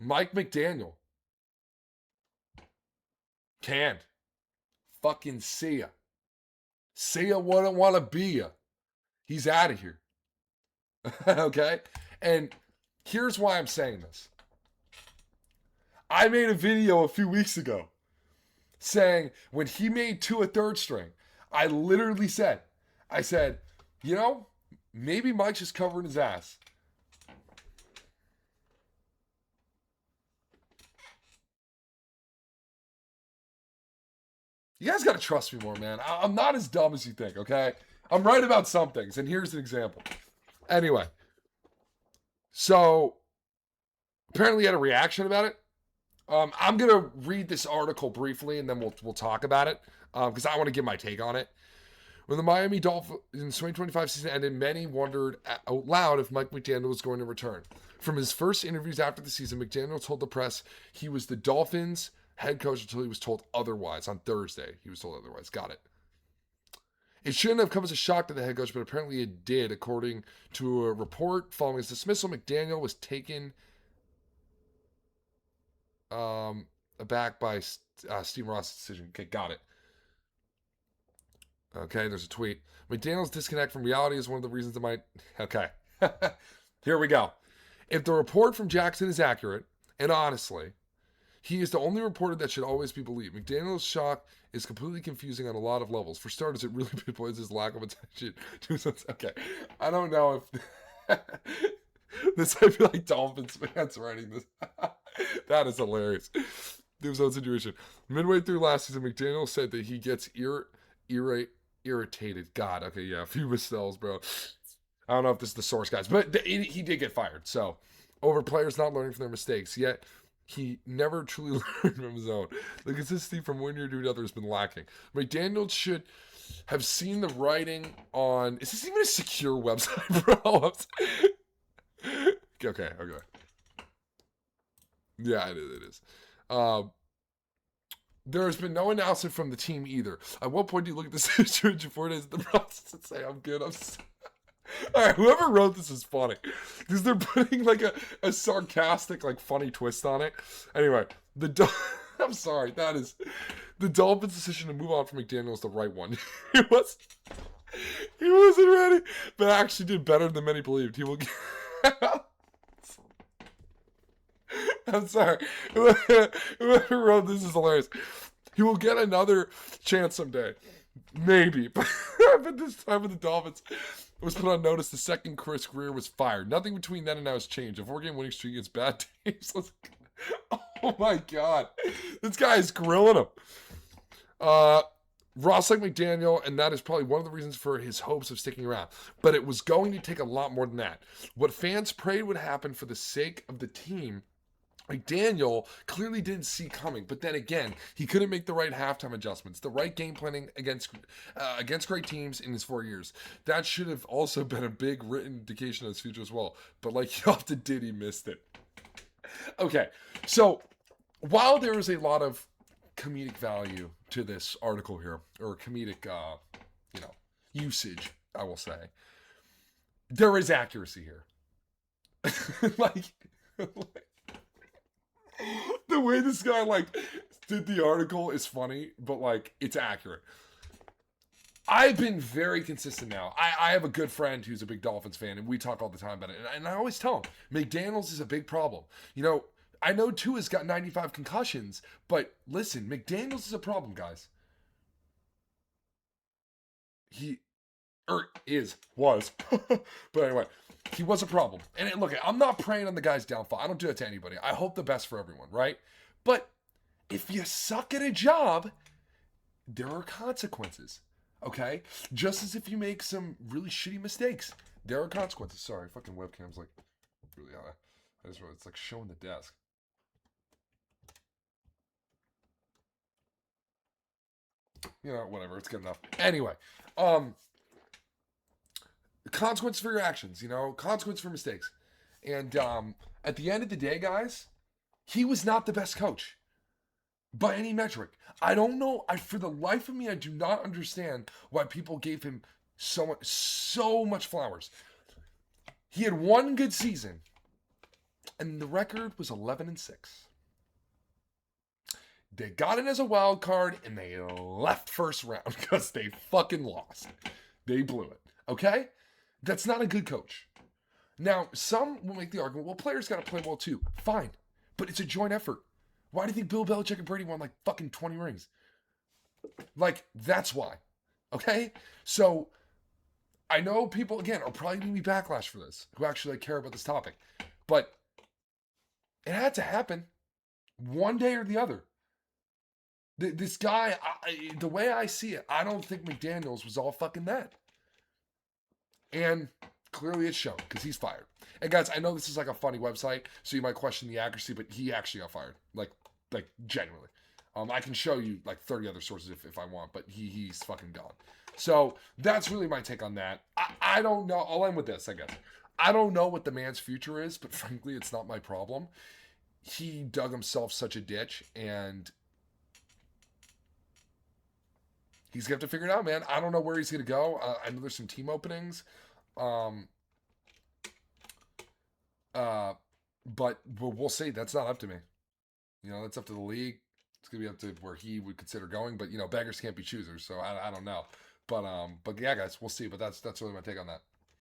Mike McDaniel. Canned. Fucking see ya. See ya wouldn't want to be ya. He's out of here. Okay? And here's why I'm saying this. I made a video a few weeks ago saying when he made Tua third string, I literally said, you know, maybe Mike's just covering his ass. You guys got to trust me more, man. I'm not as dumb as you think, okay? I'm right about some things, and here's an example. Anyway, so apparently he had a reaction about it. I'm gonna read this article briefly, and then we'll talk about it because I want to give my take on it. When the Miami Dolphins 2025 season ended, many wondered out loud if Mike McDaniel was going to return. From his first interviews after the season, McDaniel told the press he was the Dolphins' head coach until he was told otherwise. On Thursday, he was told otherwise. Got it. It shouldn't have come as a shock to the head coach, but apparently it did. According to a report following his dismissal, McDaniel was taken aback by Steve Ross's decision. Okay, got it. Okay, there's a tweet. McDaniel's disconnect from reality is one of the reasons it might... Okay. Here we go. If the report from Jackson is accurate, and honestly, he is the only reporter that should always be believed. McDaniel's shock is completely confusing on a lot of levels. For starters, it really pinpoints his lack of attention to something. Okay. I don't know if... This might be like Dolphins fans writing this. That is hilarious. There's no situation. Midway through last season, McDaniel said that he gets irritated. God, okay, yeah, a few misspells, bro. I don't know if this is the source, guys, but he did get fired. So, over players not learning from their mistakes. Yet, he never truly learned from his own. The consistency from one year to another has been lacking. McDaniel should have seen the writing on... Is this even a secure website, bro? Okay. Yeah, it is. There has been no announcement from the team either. At what point do you look at the situation 4 days in the process and say, I'm good, All right, whoever wrote this is funny. Because they're putting like a sarcastic, like funny twist on it. Anyway, I'm sorry, that is... The Dolphins' decision to move on from McDaniel is the right one. He wasn't ready, but actually did better than many believed. He will... I'm sorry. Whoever wrote this is hilarious. He will get another chance someday. Maybe. But this time with the Dolphins, it was put on notice the second Chris Greer was fired. Nothing between then and now has changed. A 4-game winning streak against bad teams. Oh my God. This guy is grilling him. Ross like McDaniel, and that is probably one of the reasons for his hopes of sticking around. But it was going to take a lot more than that. What fans prayed would happen for the sake of the team, McDaniel clearly didn't see coming. But then again, he couldn't make the right halftime adjustments, the right game planning against great teams in his 4 years. That should have also been a big written indication of his future as well. But like he often did, he missed it. Okay, so while there is a lot of comedic value to this article here, or comedic, usage, I will say, there is accuracy here. like, the way this guy did the article is funny, but it's accurate. I've been very consistent now. I have a good friend who's a big Dolphins fan, and we talk all the time about it. And I always tell him, McDaniels is a big problem. I know Tua's got 95 concussions, but listen, McDaniels is a problem, guys. Was. But anyway, he was a problem. And look, I'm not preying on the guy's downfall. I don't do that to anybody. I hope the best for everyone, right? But if you suck at a job, there are consequences, okay? Just as if you make some really shitty mistakes, there are consequences. Sorry, fucking webcam's really high. It's showing the desk. Whatever, it's good enough. Anyway, consequence for your actions, consequence for mistakes. And at the end of the day, guys, he was not the best coach by any metric. I don't know. For the life of me, I do not understand why people gave him so much flowers. He had one good season And the record was 11-6. They got in as a wild card and they left first round because they fucking lost. They blew it. Okay? That's not a good coach. Now, some will make the argument, well, players got to play well too. Fine. But it's a joint effort. Why do you think Bill Belichick and Brady won like fucking 20 rings? Like, that's why. Okay? So, I know people, again, are probably going to be backlash for this, who actually like, care about this topic. But it had to happen one day or the other. This guy, the way I see it, I don't think McDaniels was all fucking that. And clearly it's shown because he's fired. And guys, I know this is like a funny website, so you might question the accuracy, but he actually got fired. Like genuinely. I can show you like 30 other sources if I want, but he's fucking gone. So that's really my take on that. I don't know. I'll end with this, I guess. I don't know what the man's future is, but frankly, it's not my problem. He dug himself such a ditch, and he's going to have to figure it out, man. I don't know where he's going to go. I know there's some team openings. Um, but we'll see. That's not up to me. That's up to the league. It's going to be up to where he would consider going. But, beggars can't be choosers. So I don't know. But yeah, guys, we'll see. But that's really my take on that.